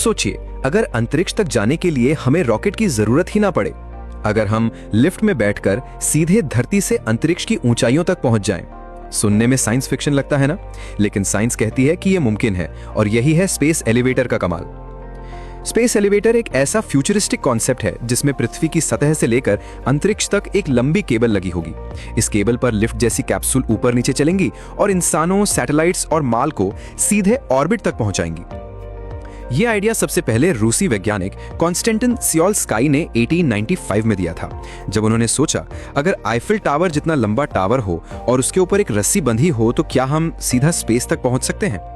सोचिए, अगर अंतरिक्ष तक जाने के लिए हमें रॉकेट की जरूरत ही ना पड़े, अगर हम लिफ्ट में बैठकर सीधे धरती से अंतरिक्ष की ऊंचाइयों तक पहुंच जाएं। सुनने में साइंस फिक्शन लगता है ना, लेकिन साइंस कहती है कि यह मुमकिन है, और यही है स्पेस एलिवेटर का कमाल। स्पेस एलिवेटर एक ऐसा फ्यूचरिस्टिक कॉन्सेप्ट है जिसमें पृथ्वी की सतह से लेकर अंतरिक्ष तक एक लंबी केबल लगी होगी। इस केबल पर लिफ्ट जैसी कैप्सूल ऊपर नीचे चलेंगी और इंसानों, सैटेलाइट्स और माल को सीधे ऑर्बिट तक पहुंचाएंगी। यह आइडिया सबसे पहले रूसी वैज्ञानिक कॉन्स्टेंटिन सियोल्स्काई ने 1895 में दिया था, जब उन्होंने सोचा, अगर आईफिल टावर जितना लंबा टावर हो और उसके ऊपर एक रस्सी बंधी हो तो क्या हम सीधा स्पेस तक पहुंच सकते हैं।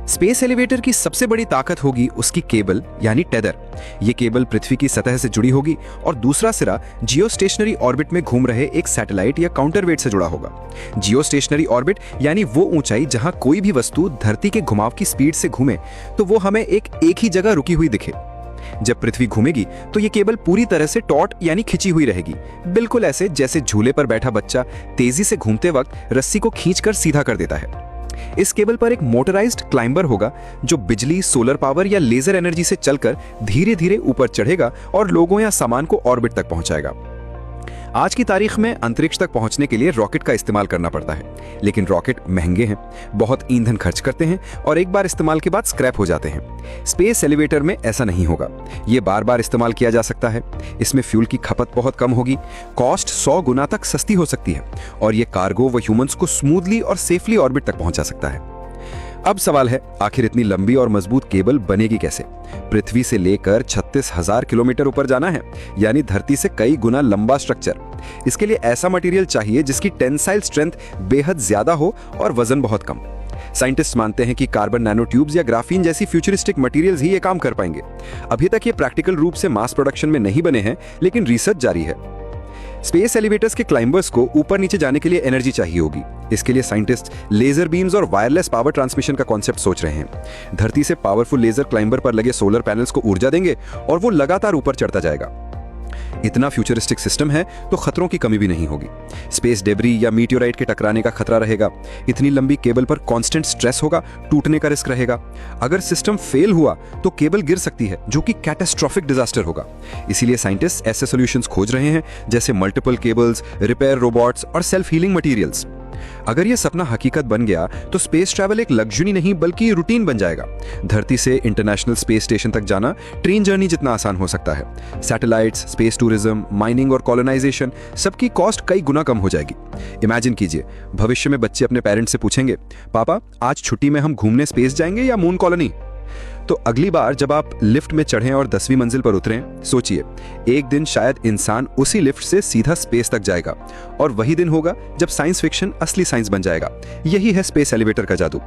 स्पेस एलिवेटर की सबसे बड़ी ताकत होगी उसकी केबल यानी टेदर। यह केबल पृथ्वी की सतह से जुड़ी होगी और दूसरा सिरा जियोस्टेशनरी ऑर्बिट में घूम रहे एक सैटेलाइट या काउंटरवेट से जुड़ा होगा। जियोस्टेशनरी ऑर्बिट यानी वो ऊंचाई जहां कोई भी वस्तु धरती के घुमाव की स्पीड से घूमे तो वो हमें एक ही जगह रुकी हुई दिखे। जब पृथ्वी घूमेगी तो ये केबल पूरी तरह से टॉट यानी खिंची हुई रहेगी, बिल्कुल ऐसे जैसे झूले पर बैठा बच्चा तेजी से घूमते वक्त रस्सी को खींचकर सीधा कर देता है। इस केबल पर एक मोटराइज्ड क्लाइंबर होगा जो बिजली, सोलर पावर या लेजर एनर्जी से चलकर धीरे धीरे ऊपर चढ़ेगा और लोगों या सामान को ऑर्बिट तक पहुंचाएगा। आज की तारीख में अंतरिक्ष तक पहुंचने के लिए रॉकेट का इस्तेमाल करना पड़ता है, लेकिन रॉकेट महंगे हैं, बहुत ईंधन खर्च करते हैं और एक बार इस्तेमाल के बाद स्क्रैप हो जाते हैं। स्पेस एलिवेटर में ऐसा नहीं होगा, ये बार बार इस्तेमाल किया जा सकता है। इसमें फ्यूल की खपत बहुत कम होगी, कॉस्ट 100 गुना तक सस्ती हो सकती है और ये कार्गो व ह्यूमंस को स्मूथली और सेफली ऑर्बिट तक पहुंचा सकता है। अब सवाल है, आखिर इतनी लंबी और मजबूत केबल बनेगी कैसे? पृथ्वी से लेकर 36,000 किलोमीटर ऊपर जाना है, यानी धरती से कई गुना लंबा स्ट्रक्चर। इसके लिए ऐसा मटेरियल चाहिए जिसकी टेंसाइल स्ट्रेंथ बेहद ज्यादा हो और वजन बहुत कम। साइंटिस्ट मानते हैं कि कार्बन नैनो ट्यूब्स या ग्राफीन जैसी फ्यूचरिस्टिक मटेरियल्स ही ये काम कर पाएंगे। अभी तक ये प्रैक्टिकल रूप से मास प्रोडक्शन में नहीं बने हैं, लेकिन रिसर्च जारी है। स्पेस एलिवेटर्स के क्लाइंबर्स को ऊपर नीचे जाने के लिए एनर्जी चाहिए होगी। इसके लिए साइंटिस्ट लेजर बीम्स और वायरलेस पावर ट्रांसमिशन का कॉन्सेप्ट सोच रहे हैं। धरती से पावरफुल लेजर क्लाइंबर पर लगे सोलर पैनल्स को ऊर्जा देंगे और वो लगातार ऊपर चढ़ता जाएगा। इतना फ्यूचरिस्टिक सिस्टम है तो खतरों की कमी भी नहीं होगी। स्पेस डेब्री या मीटियोराइट के टकराने का खतरा रहेगा। इतनी लंबी केबल पर कांस्टेंट स्ट्रेस होगा, टूटने का रिस्क रहेगा। अगर सिस्टम फेल हुआ तो केबल गिर सकती है, जो कि कैटास्ट्रोफिक डिजास्टर होगा। इसीलिए साइंटिस्ट ऐसे सॉल्यूशंस खोज रहे हैं, जैसे मल्टीपल केबल्स, रिपेयर रोबोट्स और सेल्फ हीलिंग मटेरियल्स। अगर यह सपना हकीकत बन गया तो स्पेस ट्रैवल एक लग्जरी नहीं बल्कि रूटीन बन जाएगा। धरती से इंटरनेशनल स्पेस स्टेशन तक जाना ट्रेन जर्नी जितना आसान हो सकता है। सैटेलाइट्स, स्पेस टूरिज्म, माइनिंग और कॉलोनाइजेशन, सबकी कॉस्ट कई गुना कम हो जाएगी। इमेजिन कीजिए, भविष्य में बच्चे अपने पेरेंट्स से पूछेंगे, पापा आज छुट्टी में हम घूमने स्पेस जाएंगे या मून कॉलोनी? तो अगली बार जब आप लिफ्ट में चढ़ें और 10वीं मंजिल पर उतरें, सोचिए, एक दिन शायद इंसान उसी लिफ्ट से सीधा स्पेस तक जाएगा और वही दिन होगा जब साइंस फिक्शन असली साइंस बन जाएगा। यही है स्पेस एलिवेटर का जादू।